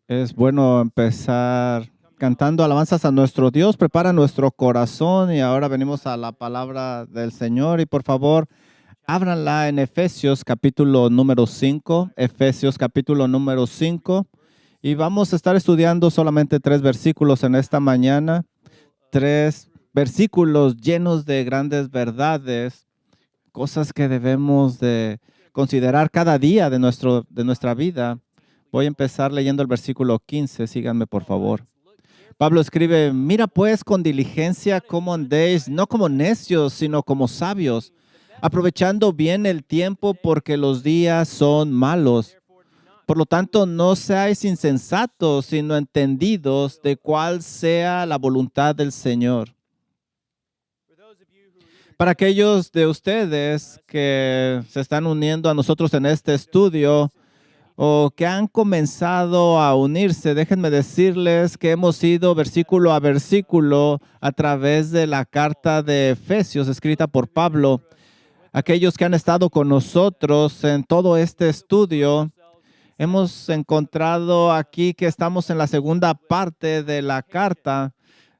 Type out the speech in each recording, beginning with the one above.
Es bueno empezar cantando alabanzas a nuestro Dios, prepara nuestro corazón y ahora venimos a la palabra del Señor y por favor, ábranla en Efesios capítulo número 5, Efesios capítulo número 5 y vamos a estar estudiando solamente 3 versículos en esta mañana, 3 versículos llenos de grandes verdades, cosas que debemos de considerar cada día de nuestra vida. Voy a empezar leyendo el versículo 15. Síganme, por favor. Pablo escribe, mira pues con diligencia cómo andéis, no como necios, sino como sabios, aprovechando bien el tiempo porque los días son malos. Por lo tanto, no seáis insensatos, sino entendidos de cuál sea la voluntad del Señor. Para aquellos de ustedes que se están uniendo a nosotros en este estudio, o que han comenzado a unirse, déjenme decirles que hemos ido versículo a versículo a través de la carta de Efesios escrita por Pablo. Aquellos que han estado con nosotros en todo este estudio, hemos encontrado aquí que estamos en la segunda parte de la carta,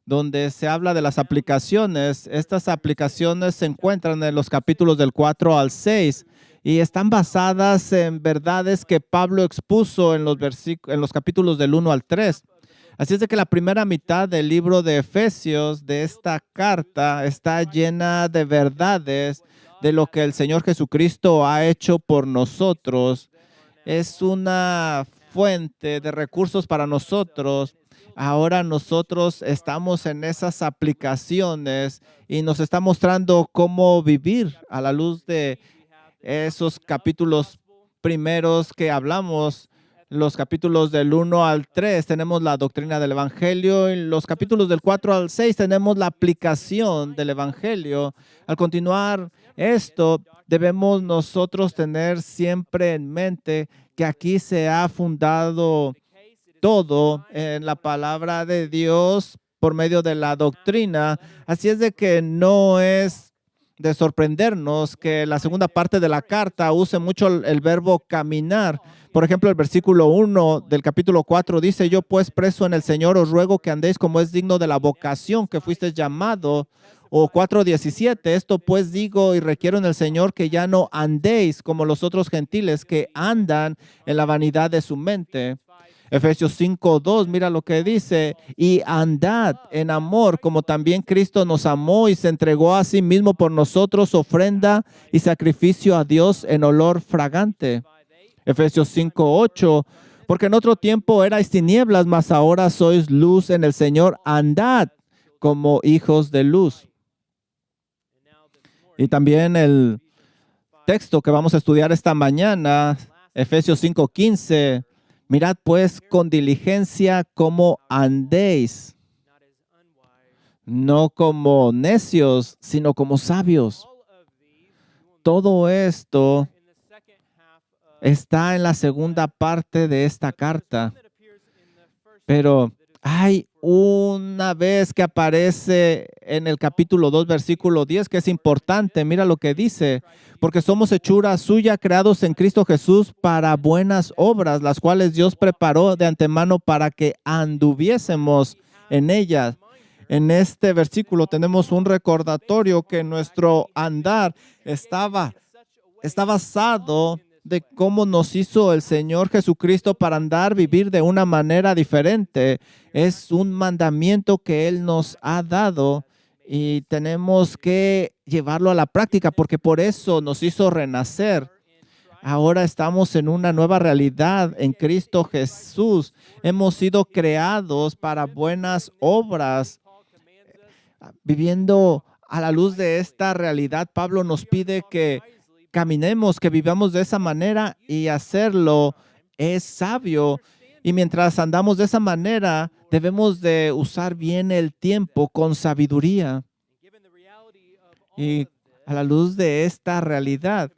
donde se habla de las aplicaciones. Estas aplicaciones se encuentran en los capítulos del 4 al 6 y están basadas en verdades que Pablo expuso en los capítulos del 1 al 3. Así es de que la primera mitad del libro de Efesios, de esta carta, está llena de verdades de lo que el Señor Jesucristo ha hecho por nosotros. Es una fuente de recursos para nosotros. Ahora nosotros estamos en esas aplicaciones y nos está mostrando cómo vivir a la luz de esos capítulos primeros que hablamos. Los capítulos del 1 al 3 tenemos la doctrina del Evangelio y los capítulos del 4 al 6 tenemos la aplicación del Evangelio. Al continuar esto, debemos nosotros tener siempre en mente que aquí se ha fundado todo en la palabra de Dios por medio de la doctrina. Así es de que no es de sorprendernos que la segunda parte de la carta use mucho el verbo caminar. Por ejemplo, el versículo 1 del capítulo 4 dice, yo pues preso en el Señor os ruego que andéis como es digno de la vocación que fuisteis llamado. O 4:17, esto pues digo y requiero en el Señor que ya no andéis como los otros gentiles que andan en la vanidad de su mente. Efesios 5:2, mira lo que dice, y andad en amor, como también Cristo nos amó y se entregó a sí mismo por nosotros, ofrenda y sacrificio a Dios en olor fragante. Efesios 5:8, porque en otro tiempo erais tinieblas, mas ahora sois luz en el Señor, andad como hijos de luz. Y también el texto que vamos a estudiar esta mañana, Efesios 5:15, mirad pues con diligencia cómo andéis, no como necios, sino como sabios. Todo esto está en la segunda parte de esta carta, pero hay una vez que aparece en el capítulo 2, versículo 10, que es importante. Mira lo que dice, porque somos hechura suya, creados en Cristo Jesús para buenas obras, las cuales Dios preparó de antemano para que anduviésemos en ellas. En este versículo tenemos un recordatorio que nuestro andar está basado de cómo nos hizo el Señor Jesucristo para andar, vivir de una manera diferente. Es un mandamiento que Él nos ha dado y tenemos que llevarlo a la práctica porque por eso nos hizo renacer. Ahora estamos en una nueva realidad en Cristo Jesús. Hemos sido creados para buenas obras. Viviendo a la luz de esta realidad, Pablo nos pide que caminemos, que vivamos de esa manera y hacerlo es sabio. Y mientras andamos de esa manera, debemos de usar bien el tiempo con sabiduría. Y a la luz de esta realidad,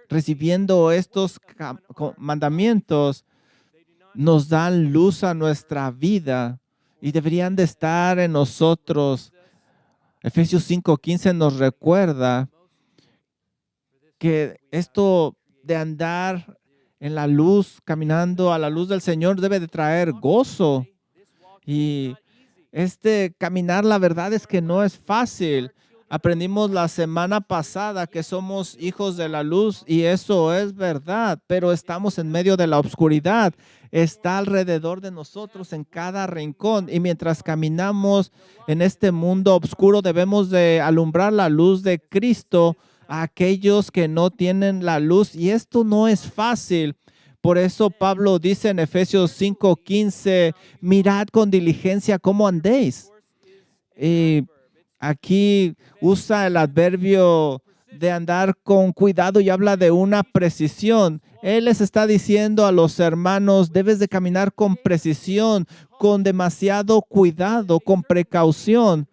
recibiendo estos mandamientos, nos dan luz a nuestra vida y deberían de estar en nosotros. Efesios 5:15 nos recuerda que esto de andar en la luz, caminando a la luz del Señor, debe de traer gozo. Y caminar, la verdad es que no es fácil. Aprendimos la semana pasada que somos hijos de la luz y eso es verdad, pero estamos en medio de la oscuridad. Está alrededor de nosotros en cada rincón y mientras caminamos en este mundo oscuro debemos de alumbrar la luz de Cristo a aquellos que no tienen la luz y esto no es fácil. Por eso Pablo dice en Efesios 5:15, mirad con diligencia cómo andéis. Y aquí usa el adverbio de andar con cuidado y habla de una precisión. Él les está diciendo a los hermanos, debes de caminar con precisión, con demasiado cuidado, con precaución.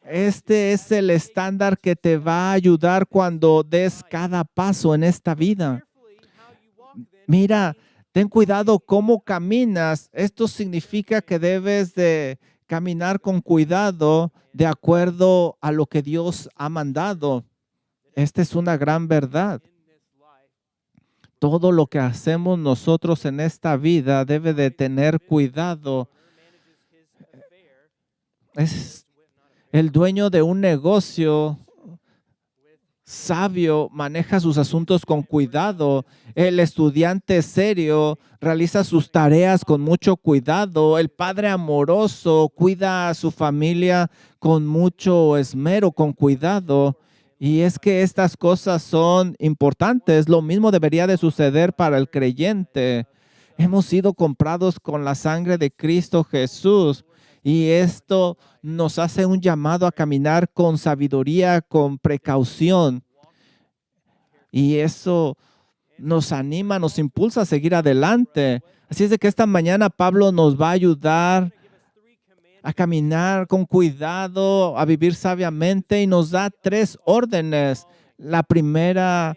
Este es el estándar que te va a ayudar cuando des cada paso en esta vida. Mira, ten cuidado cómo caminas. Esto significa que debes de caminar con cuidado de acuerdo a lo que Dios ha mandado. Esta es una gran verdad. Todo lo que hacemos nosotros en esta vida debe de tener cuidado. Es el dueño de un negocio sabio maneja sus asuntos con cuidado. El estudiante serio realiza sus tareas con mucho cuidado. El padre amoroso cuida a su familia con mucho esmero, con cuidado. Y es que estas cosas son importantes. Lo mismo debería de suceder para el creyente. Hemos sido comprados con la sangre de Cristo Jesús. Y esto nos hace un llamado a caminar con sabiduría, con precaución. Y eso nos anima, nos impulsa a seguir adelante. Así es de que esta mañana Pablo nos va a ayudar a caminar con cuidado, a vivir sabiamente y nos da 3 órdenes. La primera,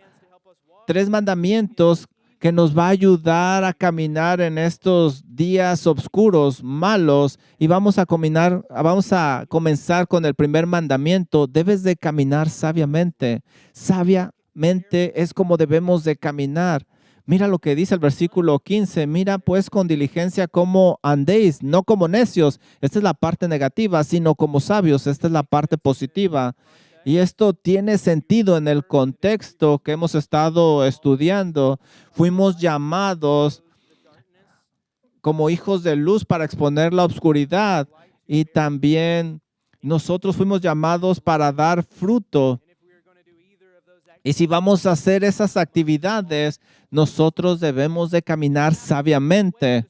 3 mandamientos que nos va a ayudar a caminar en estos días oscuros, malos. Y vamos a comenzar con el primer mandamiento. Debes de caminar sabiamente. Sabiamente es como debemos de caminar. Mira lo que dice el versículo 15. Mira pues con diligencia cómo andéis, no como necios. Esta es la parte negativa, sino como sabios. Esta es la parte positiva. Y esto tiene sentido en el contexto que hemos estado estudiando. Fuimos llamados como hijos de luz para exponer la oscuridad y también nosotros fuimos llamados para dar fruto. Y si vamos a hacer esas actividades, nosotros debemos de caminar sabiamente.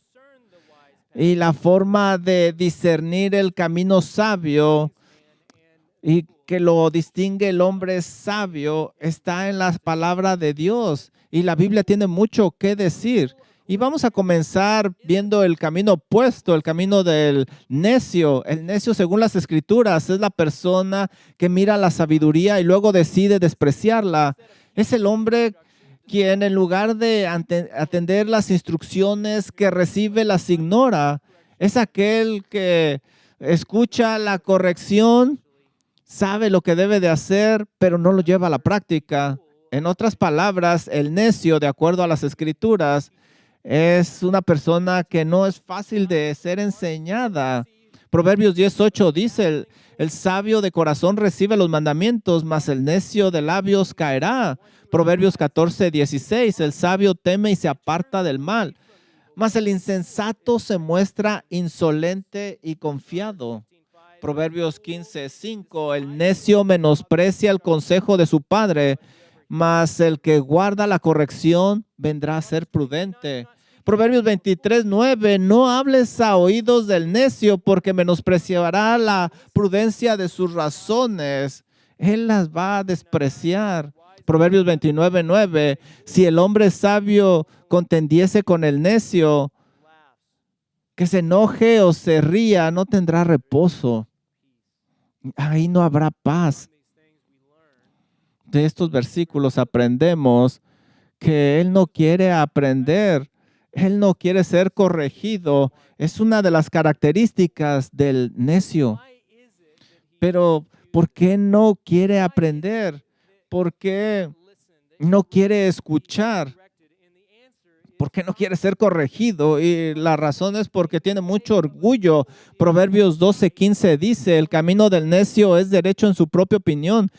Y la forma de discernir el camino sabio y que lo distingue el hombre sabio está en la palabra de Dios. Y la Biblia tiene mucho que decir. Y vamos a comenzar viendo el camino opuesto, el camino del necio. El necio, según las Escrituras, es la persona que mira la sabiduría y luego decide despreciarla. Es el hombre quien en lugar de atender las instrucciones que recibe, las ignora. Es aquel que escucha la corrección, sabe lo que debe de hacer, pero no lo lleva a la práctica. En otras palabras, el necio, de acuerdo a las Escrituras, es una persona que no es fácil de ser enseñada. Proverbios 10:8 dice, el sabio de corazón recibe los mandamientos, mas el necio de labios caerá. Proverbios 14:16, el sabio teme y se aparta del mal, mas el insensato se muestra insolente y confiado. Proverbios 15:5, el necio menosprecia el consejo de su padre, mas el que guarda la corrección vendrá a ser prudente. Proverbios 23:9, no hables a oídos del necio porque menospreciará la prudencia de sus razones. Él las va a despreciar. Proverbios 29:9, si el hombre sabio contendiese con el necio, que se enoje o se ría, no tendrá reposo. Ahí no habrá paz. De estos versículos aprendemos que él no quiere aprender, él no quiere ser corregido. Es una de las características del necio. Pero, ¿por qué no quiere aprender? ¿Por qué no quiere escuchar? ¿Por qué no quiere ser corregido? Y la razón es porque tiene mucho orgullo. Proverbios 12:15 dice, el camino del necio es derecho en su propia opinión.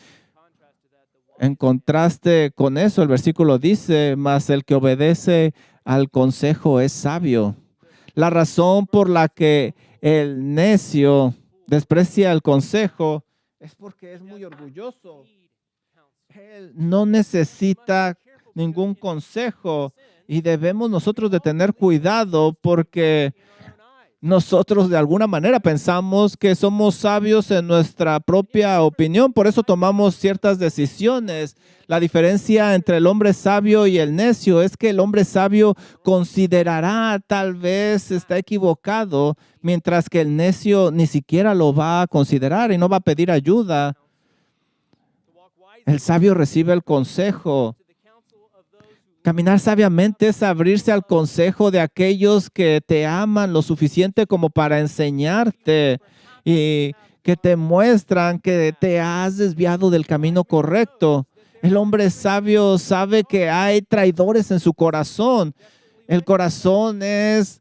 En contraste con eso, el versículo dice, mas el que obedece al consejo es sabio. La razón por la que el necio desprecia el consejo es porque es muy orgulloso. Él no necesita ningún consejo y debemos nosotros de tener cuidado porque nosotros de alguna manera pensamos que somos sabios en nuestra propia opinión, por eso tomamos ciertas decisiones. La diferencia entre el hombre sabio y el necio es que el hombre sabio considerará tal vez está equivocado, mientras que el necio ni siquiera lo va a considerar y no va a pedir ayuda. El sabio recibe el consejo. Caminar sabiamente es abrirse al consejo de aquellos que te aman lo suficiente como para enseñarte y que te muestran que te has desviado del camino correcto. El hombre sabio sabe que hay traidores en su corazón. El corazón es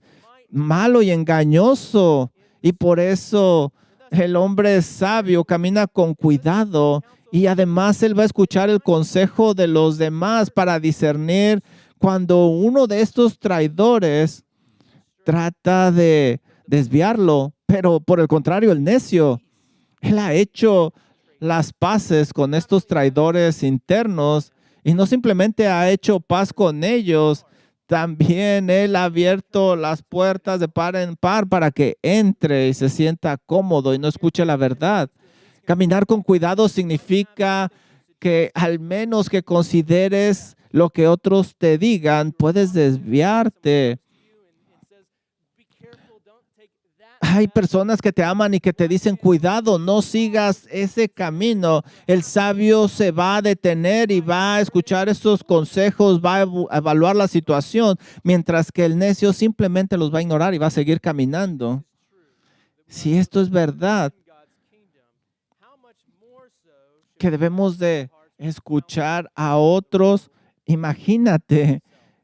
malo y engañoso y por eso el hombre sabio camina con cuidado. Y además él va a escuchar el consejo de los demás para discernir cuando uno de estos traidores trata de desviarlo. Pero por el contrario, el necio, él ha hecho las paces con estos traidores internos y no simplemente ha hecho paz con ellos, también él ha abierto las puertas de par en par para que entre y se sienta cómodo y no escuche la verdad. Caminar con cuidado significa que al menos que consideres lo que otros te digan, puedes desviarte. Hay personas que te aman y que te dicen, cuidado, no sigas ese camino. El sabio se va a detener y va a escuchar esos consejos, va a evaluar la situación, mientras que el necio simplemente los va a ignorar y va a seguir caminando. Si esto es verdad, que debemos de escuchar a otros. Imagínate,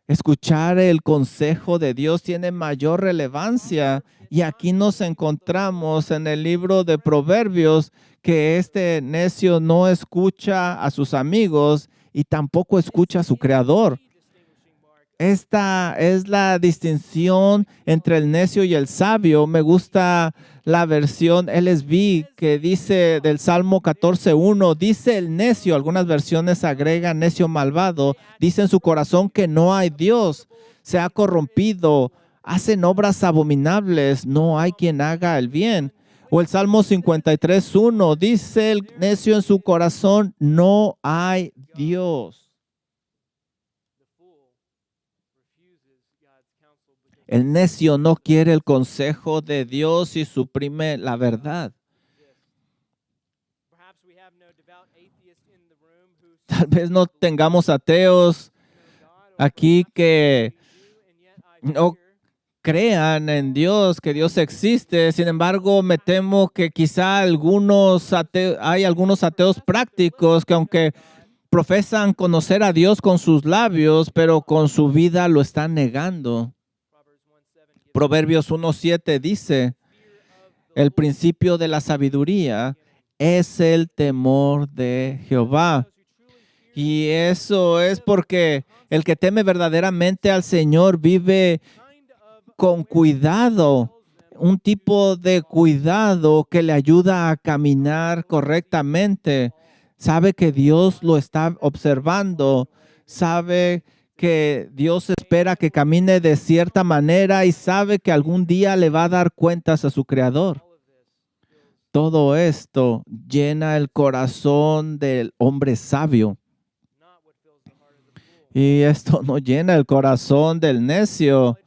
escuchar el consejo de Dios tiene mayor relevancia. Y aquí nos encontramos en el libro de Proverbios que este necio no escucha a sus amigos y tampoco escucha a su creador. Esta es la distinción entre el necio y el sabio. Me gusta la versión LSB que dice del Salmo 14:1, dice el necio, algunas versiones agregan necio malvado, dice en su corazón que no hay Dios, se ha corrompido, hacen obras abominables, no hay quien haga el bien. O el Salmo 53:1, dice el necio en su corazón, no hay Dios. El necio no quiere el consejo de Dios y suprime la verdad. Tal vez no tengamos ateos aquí que no crean en Dios, que Dios existe. Sin embargo, me temo que quizá hay algunos ateos prácticos que aunque profesan conocer a Dios con sus labios, pero con su vida lo están negando. Proverbios 1:7 dice, el principio de la sabiduría es el temor de Jehová. Y eso es porque el que teme verdaderamente al Señor vive con cuidado, un tipo de cuidado que le ayuda a caminar correctamente. Sabe que Dios lo está observando, sabe que Dios espera que camine de cierta manera y sabe que algún día le va a dar cuentas a su Creador. Todo esto llena el corazón del hombre sabio. Y esto no llena el corazón del necio.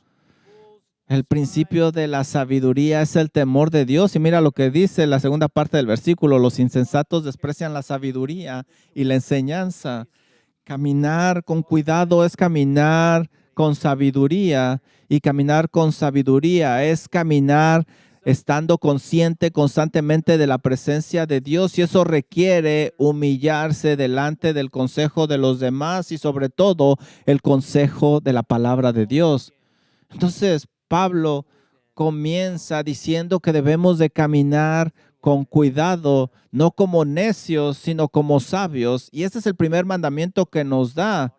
El principio de la sabiduría es el temor de Dios. Y mira lo que dice la segunda parte del versículo. Los insensatos desprecian la sabiduría y la enseñanza. Caminar con cuidado es caminar con sabiduría. Y caminar con sabiduría es caminar estando consciente constantemente de la presencia de Dios, y eso requiere humillarse delante del consejo de los demás y sobre todo el consejo de la palabra de Dios. Entonces, Pablo comienza diciendo que debemos de caminar con cuidado, no como necios, sino como sabios. Y este es el primer mandamiento que nos da.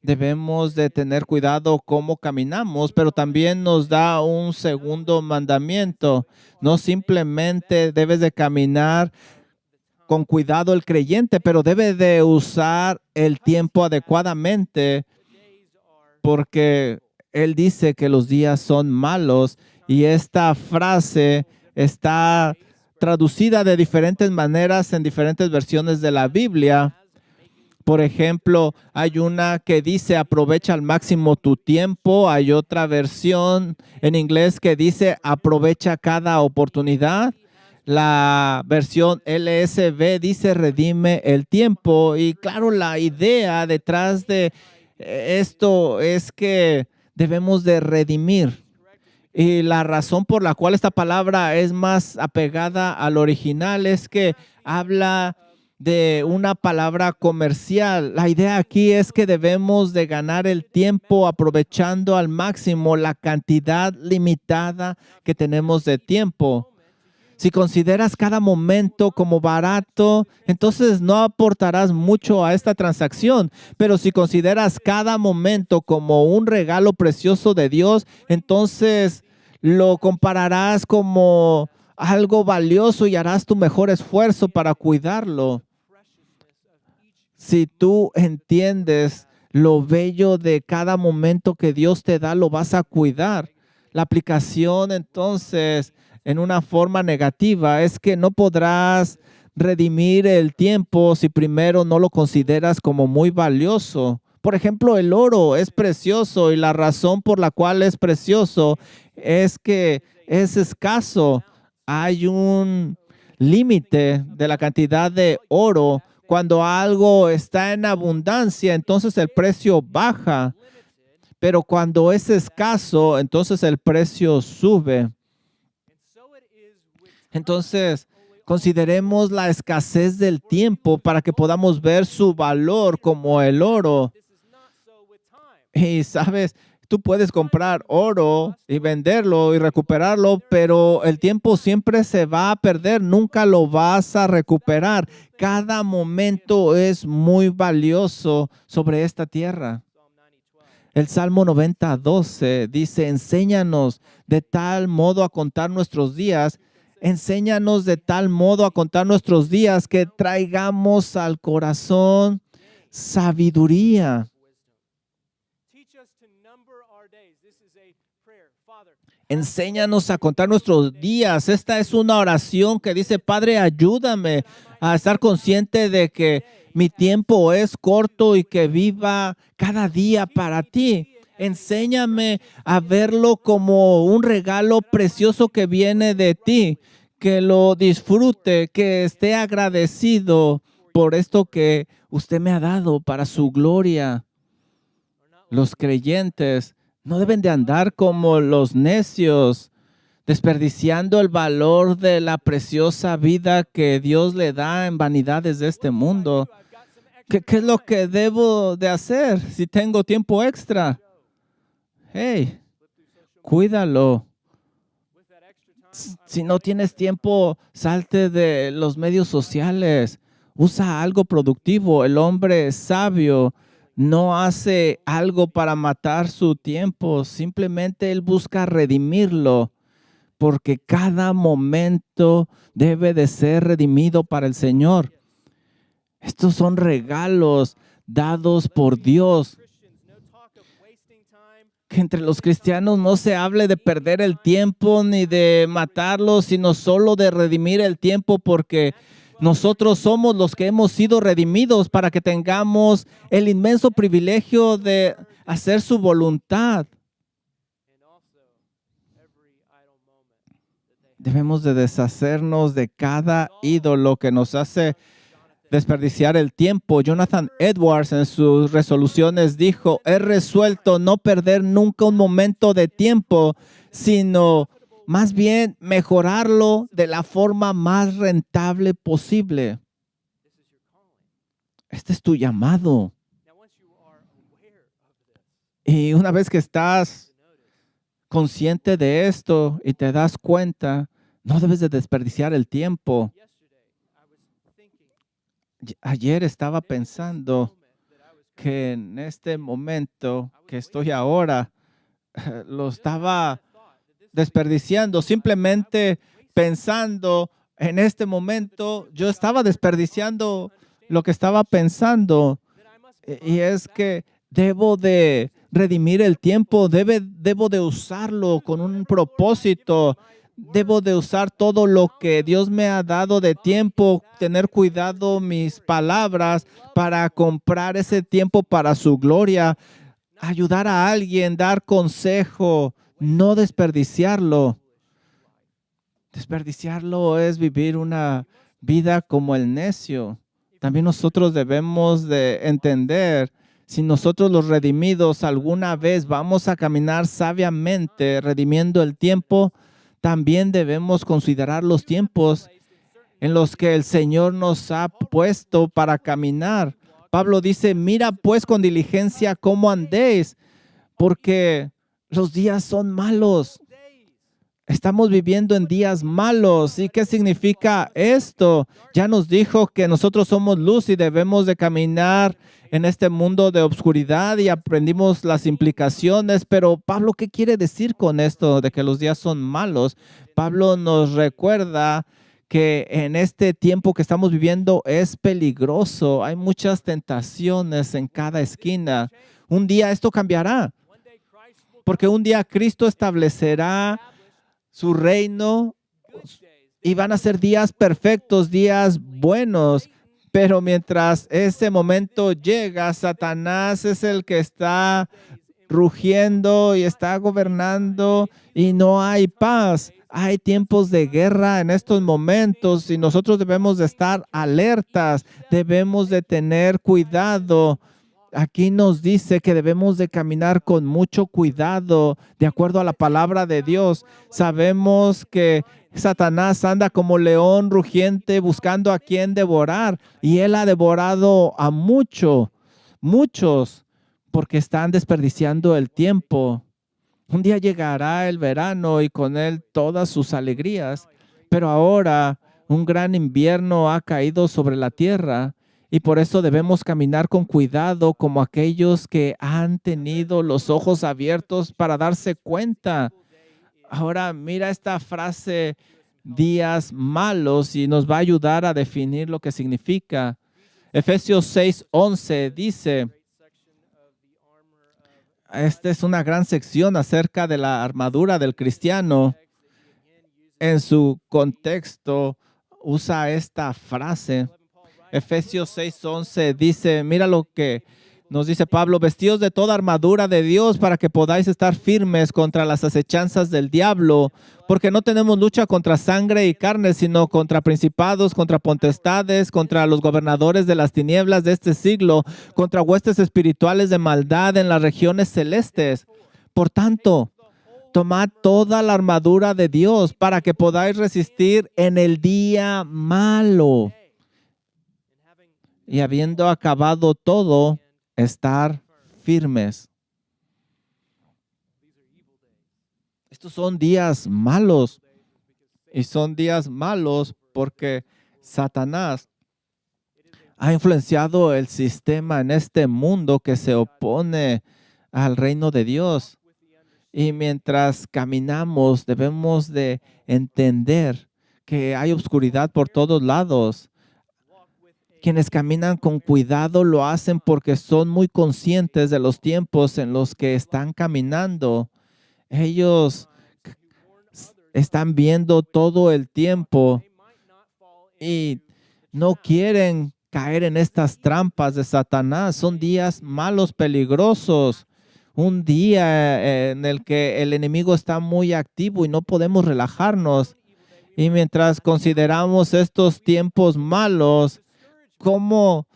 Debemos de tener cuidado cómo caminamos, pero también nos da un segundo mandamiento. No simplemente debes de caminar con cuidado el creyente, pero debe de usar el tiempo adecuadamente, porque él dice que los días son malos y esta frase está traducida de diferentes maneras en diferentes versiones de la Biblia. Por ejemplo, hay una que dice aprovecha al máximo tu tiempo. Hay otra versión en inglés que dice aprovecha cada oportunidad. La versión LSB dice redime el tiempo. Y claro, la idea detrás de esto es que debemos de redimir. Y la razón por la cual esta palabra es más apegada al original es que habla de una palabra comercial. La idea aquí es que debemos de ganar el tiempo aprovechando al máximo la cantidad limitada que tenemos de tiempo. Si consideras cada momento como barato, entonces no aportarás mucho a esta transacción. Pero si consideras cada momento como un regalo precioso de Dios, entonces lo compararás como algo valioso y harás tu mejor esfuerzo para cuidarlo. Si tú entiendes lo bello de cada momento que Dios te da, lo vas a cuidar. La aplicación, entonces, en una forma negativa, es que no podrás redimir el tiempo si primero no lo consideras como muy valioso. Por ejemplo, el oro es precioso y la razón por la cual es precioso es que es escaso. Hay un límite de la cantidad de oro. Cuando algo está en abundancia, entonces el precio baja. Pero cuando es escaso, entonces el precio sube. Entonces, consideremos la escasez del tiempo para que podamos ver su valor como el oro. Y sabes, tú puedes comprar oro y venderlo y recuperarlo, pero el tiempo siempre se va a perder, nunca lo vas a recuperar. Cada momento es muy valioso sobre esta tierra. El Salmo 90:12 dice, enséñanos de tal modo a contar nuestros días, enséñanos de tal modo a contar nuestros días que traigamos al corazón sabiduría. Enséñanos a contar nuestros días. Esta es una oración que dice, Padre, ayúdame a estar consciente de que mi tiempo es corto y que viva cada día para ti. Enséñame a verlo como un regalo precioso que viene de ti, que lo disfrute, que esté agradecido por esto que usted me ha dado para su gloria. Los creyentes no deben de andar como los necios, desperdiciando el valor de la preciosa vida que Dios le da en vanidades de este mundo. ¿Qué es lo que debo de hacer si tengo tiempo extra? Hey, cuídalo. Si no tienes tiempo, salte de los medios sociales. Usa algo productivo. El hombre sabio no hace algo para matar su tiempo. Simplemente él busca redimirlo, porque cada momento debe de ser redimido para el Señor. Estos son regalos dados por Dios. Que entre los cristianos no se hable de perder el tiempo ni de matarlo, sino solo de redimir el tiempo, porque nosotros somos los que hemos sido redimidos para que tengamos el inmenso privilegio de hacer su voluntad. Debemos de deshacernos de cada ídolo que nos hace desperdiciar el tiempo. Jonathan Edwards en sus resoluciones dijo, he resuelto no perder nunca un momento de tiempo, sino más bien mejorarlo de la forma más rentable posible. Este es tu llamado. Y una vez que estás consciente de esto y te das cuenta, no debes de desperdiciar el tiempo. Ayer estaba pensando que en este momento que estoy ahora, lo estaba desperdiciando, simplemente pensando en este momento, yo estaba desperdiciando lo que estaba pensando. Y es que debo de redimir el tiempo, debo de usarlo con un propósito, debo de usar todo lo que Dios me ha dado de tiempo, tener cuidado mis palabras para comprar ese tiempo para su gloria, ayudar a alguien, dar consejo, no desperdiciarlo. Desperdiciarlo es vivir una vida como el necio. También nosotros debemos de entender, si nosotros los redimidos alguna vez vamos a caminar sabiamente, redimiendo el tiempo, también debemos considerar los tiempos en los que el Señor nos ha puesto para caminar. Pablo dice, mira pues con diligencia cómo andéis, porque los días son malos. Estamos viviendo en días malos. ¿Y qué significa esto? Ya nos dijo que nosotros somos luz y debemos de caminar en este mundo de obscuridad y aprendimos las implicaciones. Pero Pablo, ¿qué quiere decir con esto de que los días son malos? Pablo nos recuerda que en este tiempo que estamos viviendo es peligroso. Hay muchas tentaciones en cada esquina. Un día esto cambiará, porque un día Cristo establecerá su reino y van a ser días perfectos, días buenos. Pero mientras ese momento llega, Satanás es el que está rugiendo y está gobernando y no hay paz. Hay tiempos de guerra en estos momentos y nosotros debemos de estar alertas, debemos de tener cuidado. Aquí nos dice que debemos de caminar con mucho cuidado, de acuerdo a la palabra de Dios. Sabemos que Satanás anda como león rugiente buscando a quien devorar y él ha devorado a muchos, porque están desperdiciando el tiempo. Un día llegará el verano y con él todas sus alegrías, pero ahora un gran invierno ha caído sobre la tierra. Y por eso debemos caminar con cuidado como aquellos que han tenido los ojos abiertos para darse cuenta. Ahora mira esta frase, días malos, y nos va a ayudar a definir lo que significa. Efesios 6:11 dice, esta es una gran sección acerca de la armadura del cristiano. En su contexto usa esta frase. Efesios 6:11 dice, mira lo que nos dice Pablo, vestidos de toda armadura de Dios para que podáis estar firmes contra las acechanzas del diablo, porque no tenemos lucha contra sangre y carne, sino contra principados, contra potestades, contra los gobernadores de las tinieblas de este siglo, contra huestes espirituales de maldad en las regiones celestes. Por tanto, tomad toda la armadura de Dios para que podáis resistir en el día malo. Y habiendo acabado todo, estar firmes. Estos son días malos. Y son días malos porque Satanás ha influenciado el sistema en este mundo que se opone al reino de Dios. Y mientras caminamos, debemos de entender que hay oscuridad por todos lados. Quienes caminan con cuidado lo hacen porque son muy conscientes de los tiempos en los que están caminando. Ellos están viendo todo el tiempo y no quieren caer en estas trampas de Satanás. Son días malos, peligrosos. Un día en el que el enemigo está muy activo y no podemos relajarnos. Y mientras consideramos estos tiempos malos, ¿cómo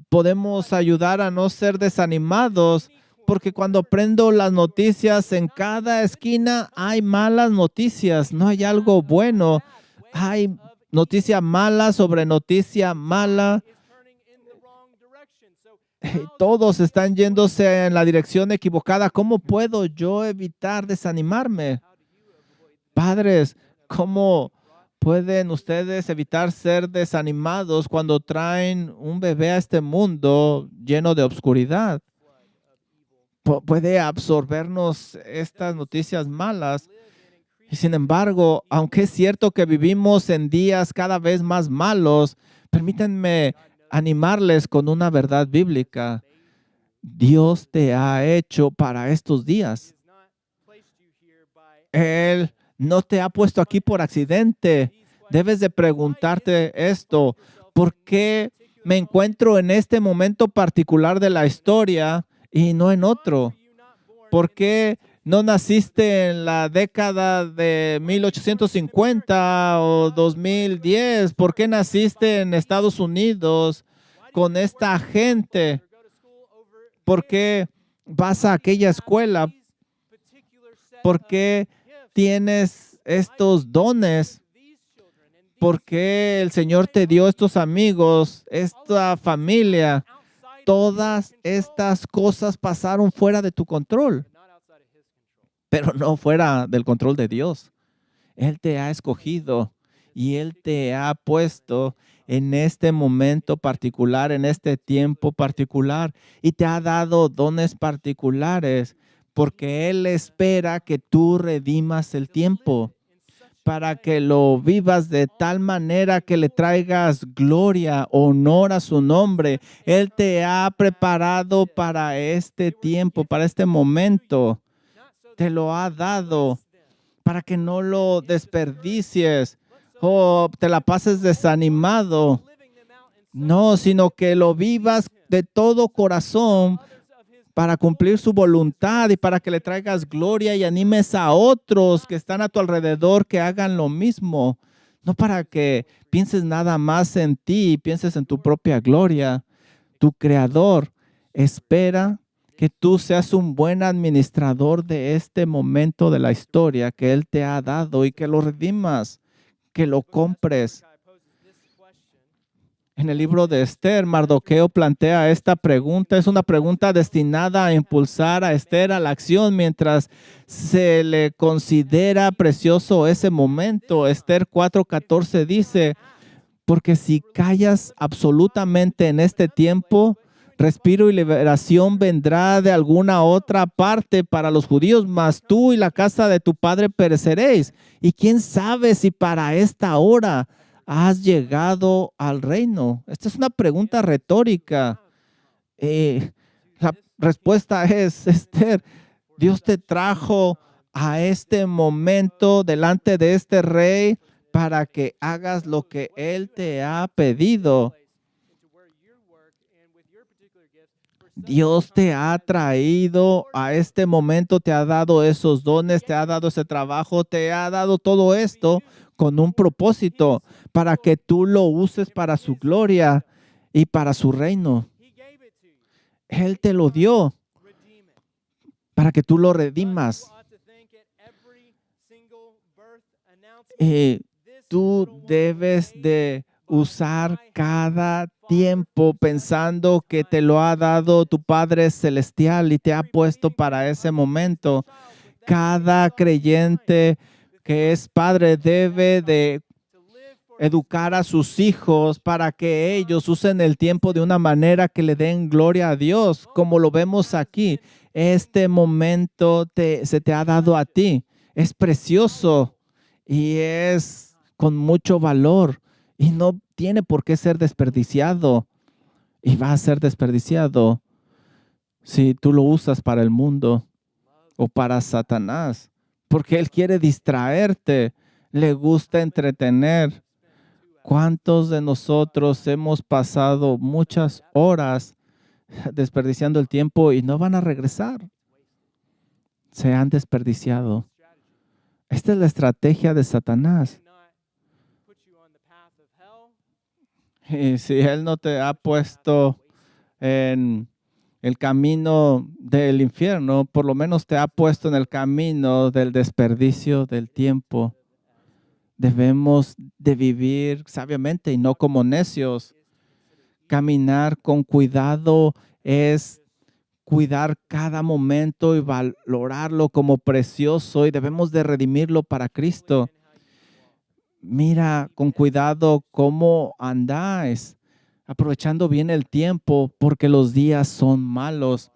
podemos ayudar a no ser desanimados? porque cuando prendo las noticias, en cada esquina hay malas noticias, no hay algo bueno. Hay noticia mala sobre noticia mala. Todos están yéndose en la dirección equivocada. ¿Cómo puedo yo evitar desanimarme? Padres, ¿cómo pueden ustedes evitar ser desanimados cuando traen un bebé a este mundo lleno de obscuridad? Puede absorbernos estas noticias malas. Y sin embargo, aunque es cierto que vivimos en días cada vez más malos, permítanme animarles con una verdad bíblica. Dios te ha hecho para estos días. Él no te ha puesto aquí por accidente. Debes de preguntarte esto: ¿por qué me encuentro en este momento particular de la historia y no en otro? ¿Por qué no naciste en la década de 1850 o 2010? ¿Por qué naciste en Estados Unidos con esta gente? ¿Por qué vas a aquella escuela? ¿Por qué tienes estos dones? ¿Por qué el Señor te dio estos amigos, esta familia? Todas estas cosas pasaron fuera de tu control, pero no fuera del control de Dios. Él te ha escogido y Él te ha puesto en este momento particular, en este tiempo particular, y te ha dado dones particulares, porque Él espera que tú redimas el tiempo, para que lo vivas de tal manera que le traigas gloria, honor a su nombre. Él te ha preparado para este tiempo, para este momento. Te lo ha dado para que no lo desperdicies o te la pases desanimado. No, sino que lo vivas de todo corazón para cumplir su voluntad y para que le traigas gloria y animes a otros que están a tu alrededor que hagan lo mismo. No para que pienses nada más en ti y pienses en tu propia gloria. Tu Creador espera que tú seas un buen administrador de este momento de la historia que Él te ha dado y que lo redimas, que lo compres. En el libro de Esther, Mardoqueo plantea esta pregunta. Es una pregunta destinada a impulsar a Esther a la acción mientras se le considera precioso ese momento. Esther 4:14 dice: porque si callas absolutamente en este tiempo, respiro y liberación vendrá de alguna otra parte para los judíos, mas tú y la casa de tu padre pereceréis. Y quién sabe si para esta hora has llegado al reino. Esta es una pregunta retórica. La respuesta es: Esther, Dios te trajo a este momento delante de este rey para que hagas lo que Él te ha pedido. Dios te ha traído a este momento, te ha dado esos dones, te ha dado ese trabajo, te ha dado todo esto con un propósito, para que tú lo uses para su gloria y para su reino. Él te lo dio para que tú lo redimas. Tú debes de usar cada tiempo pensando que te lo ha dado tu Padre Celestial y te ha puesto para ese momento. Cada creyente que es padre debe de educar a sus hijos para que ellos usen el tiempo de una manera que le den gloria a Dios, como lo vemos aquí. Este momento se te ha dado a ti. Es precioso y es con mucho valor y no tiene por qué ser desperdiciado. Y va a ser desperdiciado si tú lo usas para el mundo o para Satanás, porque él quiere distraerte, le gusta entretener. ¿Cuántos de nosotros hemos pasado muchas horas desperdiciando el tiempo y no van a regresar? Se han desperdiciado. Esta es la estrategia de Satanás. Y si él no te ha puesto en el camino del infierno, por lo menos te ha puesto en el camino del desperdicio del tiempo. Debemos de vivir sabiamente y no como necios. Caminar con cuidado es cuidar cada momento y valorarlo como precioso y debemos de redimirlo para Cristo. Mira con cuidado cómo andáis, aprovechando bien el tiempo porque los días son malos.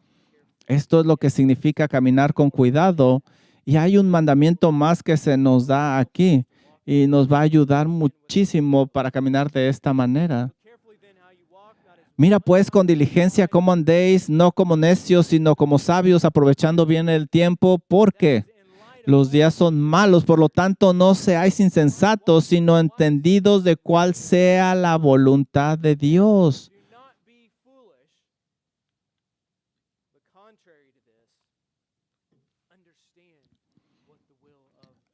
Esto es lo que significa caminar con cuidado. Y hay un mandamiento más que se nos da aquí y nos va a ayudar muchísimo para caminar de esta manera. Mira pues con diligencia cómo andéis, no como necios, sino como sabios, aprovechando bien el tiempo, porque los días son malos. Por lo tanto, no seáis insensatos, sino entendidos de cuál sea la voluntad de Dios.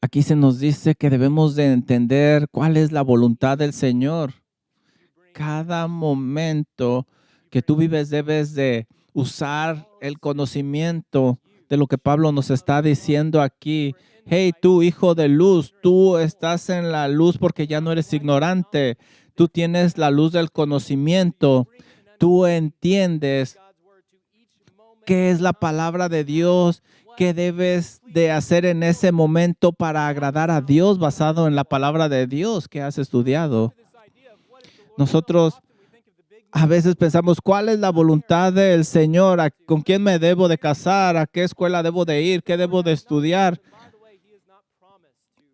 Aquí se nos dice que debemos de entender cuál es la voluntad del Señor. Cada momento que tú vives debes de usar el conocimiento de lo que Pablo nos está diciendo aquí. Hey, tú hijo de luz, tú estás en la luz porque ya no eres ignorante. Tú tienes la luz del conocimiento. Tú entiendes qué es la palabra de Dios, qué debes de hacer en ese momento para agradar a Dios basado en la palabra de Dios que has estudiado. Nosotros a veces pensamos, ¿cuál es la voluntad del Señor? ¿Con quién me debo de casar? ¿A qué escuela debo de ir? ¿Qué debo de estudiar?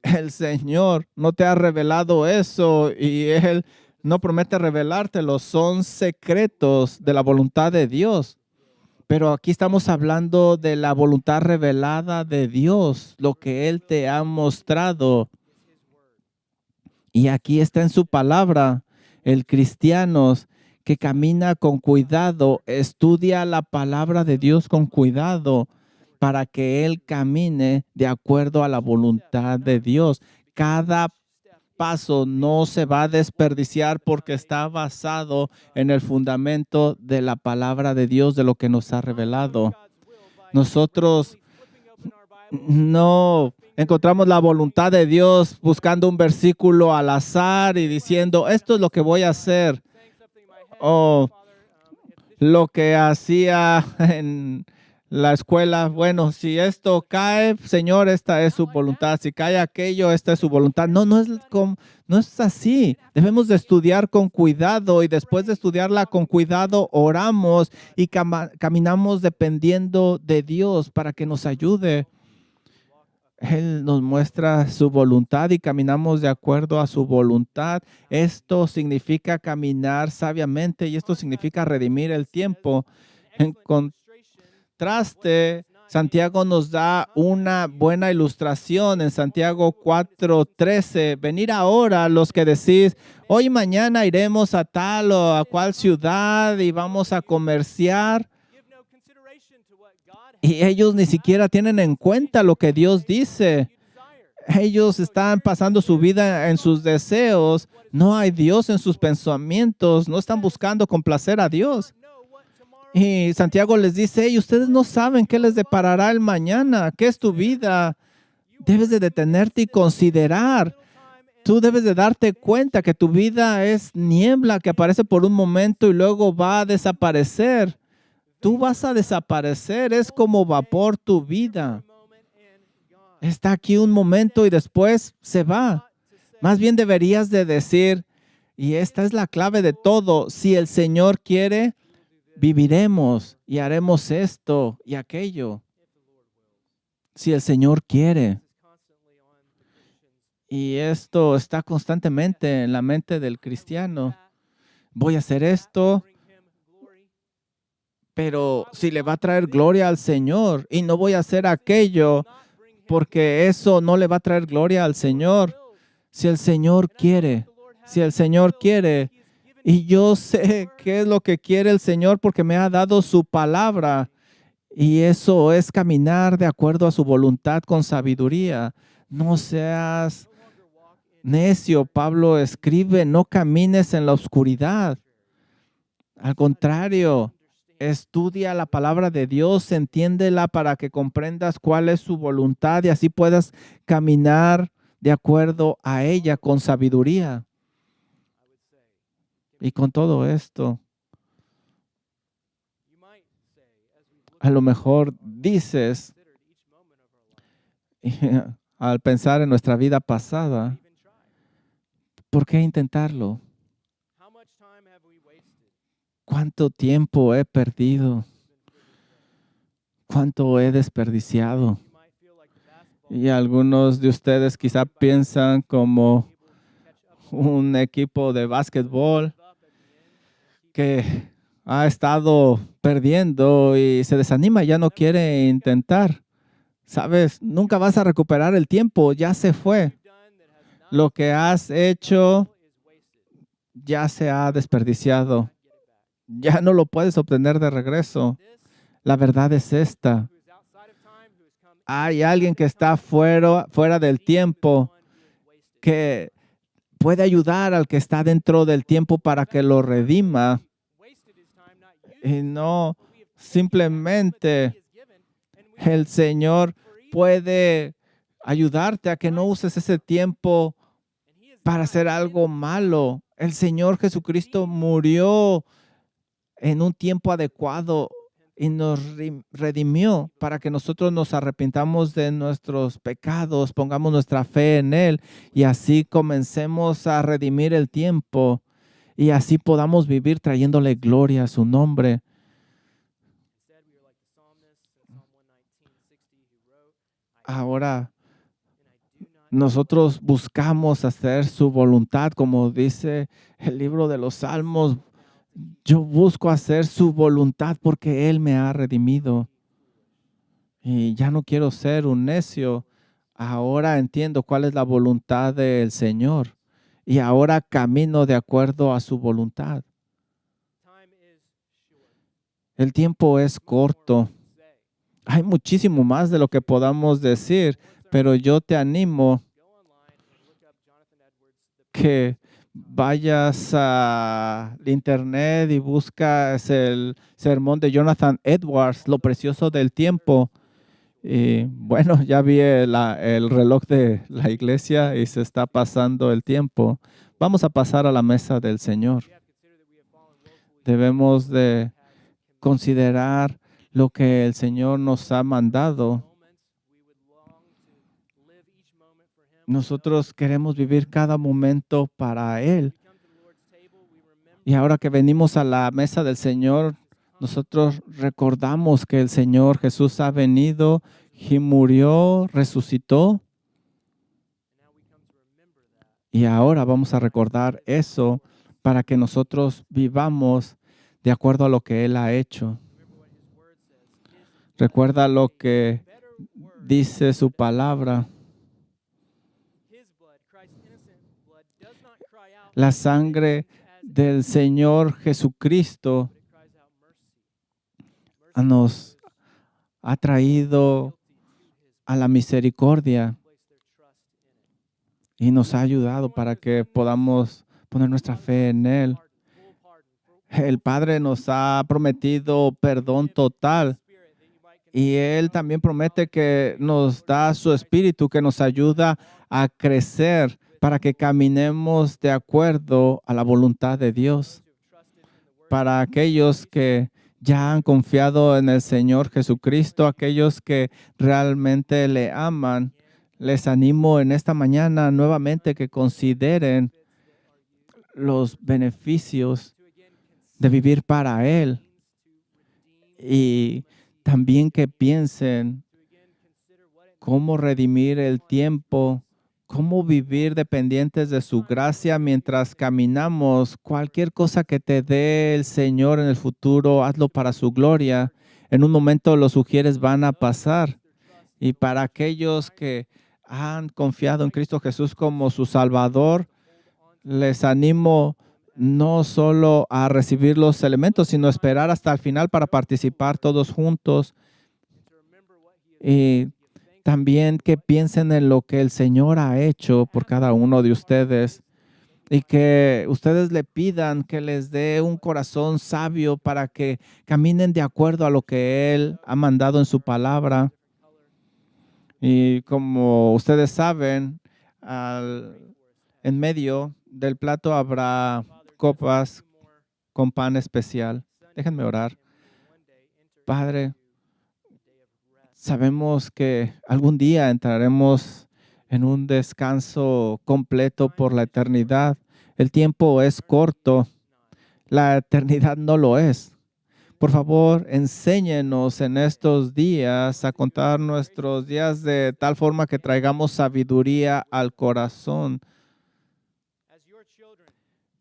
El Señor no te ha revelado eso y Él no promete revelártelo. Son secretos de la voluntad de Dios. Pero aquí estamos hablando de la voluntad revelada de Dios, lo que Él te ha mostrado. Y aquí está en su palabra. El cristiano que camina con cuidado, estudia la palabra de Dios con cuidado para que él camine de acuerdo a la voluntad de Dios. Cada paso no se va a desperdiciar porque está basado en el fundamento de la palabra de Dios, de lo que nos ha revelado. Nosotros no encontramos la voluntad de Dios buscando un versículo al azar y diciendo, esto es lo que voy a hacer. O lo que hacía en la escuela, bueno, si esto cae, Señor, esta es su voluntad. Si cae aquello, esta es su voluntad. No, no es así. Debemos de estudiar con cuidado y después de estudiarla con cuidado, oramos y caminamos dependiendo de Dios para que nos ayude. Él nos muestra su voluntad y caminamos de acuerdo a su voluntad. Esto significa caminar sabiamente y esto significa redimir el tiempo. En contraste, Santiago nos da una buena ilustración en Santiago 4:13. Venir ahora los que decís, hoy y mañana iremos a tal o a cual ciudad y vamos a comerciar. Y ellos ni siquiera tienen en cuenta lo que Dios dice. Ellos están pasando su vida en sus deseos. No hay Dios en sus pensamientos. No están buscando complacer a Dios. Y Santiago les dice, hey, ustedes no saben qué les deparará el mañana. ¿Qué es tu vida? Debes de detenerte y considerar. Tú debes de darte cuenta que tu vida es niebla que aparece por un momento y luego va a desaparecer. Tú vas a desaparecer, es como vapor tu vida. Está aquí un momento y después se va. Más bien deberías de decir, y esta es la clave de todo, si el Señor quiere, viviremos y haremos esto y aquello. Si el Señor quiere. Y esto está constantemente en la mente del cristiano. Voy a hacer esto, pero si le va a traer gloria al Señor y no voy a hacer aquello porque eso no le va a traer gloria al Señor. Si el Señor quiere, si el Señor quiere, y yo sé qué es lo que quiere el Señor porque me ha dado su palabra y eso es caminar de acuerdo a su voluntad con sabiduría. No seas necio, Pablo escribe, no camines en la oscuridad. Al contrario, Estudia la palabra de Dios, entiéndela para que comprendas cuál es su voluntad y así puedas caminar de acuerdo a ella con sabiduría. Y con todo esto, a lo mejor dices, al pensar en nuestra vida pasada, ¿por qué intentarlo? ¿Cuánto tiempo he perdido? ¿Cuánto he desperdiciado? Y algunos de ustedes quizá piensan como un equipo de básquetbol que ha estado perdiendo y se desanima, ya no quiere intentar. Sabes, nunca vas a recuperar el tiempo, ya se fue. Lo que has hecho ya se ha desperdiciado. Ya no lo puedes obtener de regreso. La verdad es esta. Hay alguien que está fuera del tiempo que puede ayudar al que está dentro del tiempo para que lo redima y no simplemente el Señor puede ayudarte a que no uses ese tiempo para hacer algo malo. El Señor Jesucristo murió en un tiempo adecuado y nos redimió para que nosotros nos arrepintamos de nuestros pecados, pongamos nuestra fe en Él y así comencemos a redimir el tiempo y así podamos vivir trayéndole gloria a su nombre. Ahora, nosotros buscamos hacer su voluntad, como dice el libro de los Salmos. Yo busco hacer su voluntad porque Él me ha redimido. Y ya no quiero ser un necio. Ahora entiendo cuál es la voluntad del Señor. Y ahora camino de acuerdo a su voluntad. El tiempo es corto. Hay muchísimo más de lo que podamos decir, pero yo te animo que vayas a internet y buscas el sermón de Jonathan Edwards, Lo precioso del tiempo. Y bueno, ya vi el reloj de la iglesia y se está pasando el tiempo. Vamos a pasar a la mesa del Señor. Debemos de considerar lo que el Señor nos ha mandado. Nosotros queremos vivir cada momento para Él. Y ahora que venimos a la mesa del Señor, nosotros recordamos que el Señor Jesús ha venido y murió, resucitó. Y ahora vamos a recordar eso para que nosotros vivamos de acuerdo a lo que Él ha hecho. Recuerda lo que dice su palabra. La sangre del Señor Jesucristo nos ha traído a la misericordia y nos ha ayudado para que podamos poner nuestra fe en Él. El Padre nos ha prometido perdón total y Él también promete que nos da su Espíritu que nos ayuda a crecer para que caminemos de acuerdo a la voluntad de Dios. Para aquellos que ya han confiado en el Señor Jesucristo, aquellos que realmente le aman, les animo en esta mañana nuevamente que consideren los beneficios de vivir para Él y también que piensen cómo redimir el tiempo, cómo vivir dependientes de su gracia mientras caminamos. Cualquier cosa que te dé el Señor en el futuro, hazlo para su gloria. En un momento los sugieres van a pasar. Y para aquellos que han confiado en Cristo Jesús como su Salvador, les animo no solo a recibir los elementos, sino a esperar hasta el final para participar todos juntos. Y también que piensen en lo que el Señor ha hecho por cada uno de ustedes y que ustedes le pidan que les dé un corazón sabio para que caminen de acuerdo a lo que Él ha mandado en su palabra. Y como ustedes saben, en medio del plato habrá copas con pan especial. Déjenme orar. Padre, sabemos que algún día entraremos en un descanso completo por la eternidad. El tiempo es corto, la eternidad no lo es. Por favor, enséñenos en estos días a contar nuestros días de tal forma que traigamos sabiduría al corazón.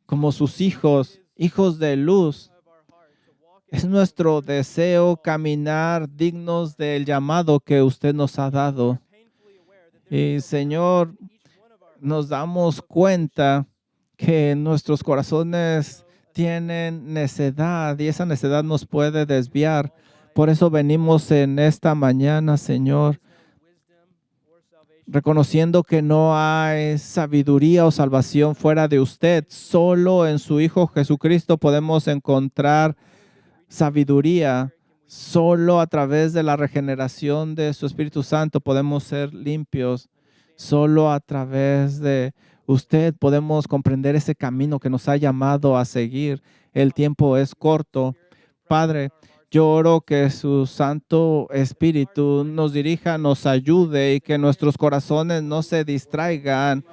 Como sus hijos, hijos de luz, es nuestro deseo caminar dignos del llamado que usted nos ha dado. Y Señor, nos damos cuenta que nuestros corazones tienen necedad y esa necedad nos puede desviar. Por eso venimos en esta mañana, Señor, reconociendo que no hay sabiduría o salvación fuera de usted. Solo en su Hijo Jesucristo podemos encontrar sabiduría. Solo a través de la regeneración de su Espíritu Santo podemos ser limpios. Solo a través de usted podemos comprender ese camino que nos ha llamado a seguir. El tiempo es corto. Padre, yo oro que su Santo Espíritu nos dirija, nos ayude y que nuestros corazones no se distraigan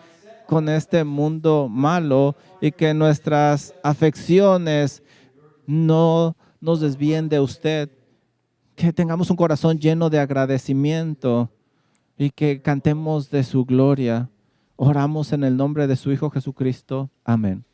con este mundo malo y que nuestras afecciones no nos desvíen de usted. Que tengamos un corazón lleno de agradecimiento y que cantemos de su gloria. Oramos en el nombre de su Hijo Jesucristo. Amén.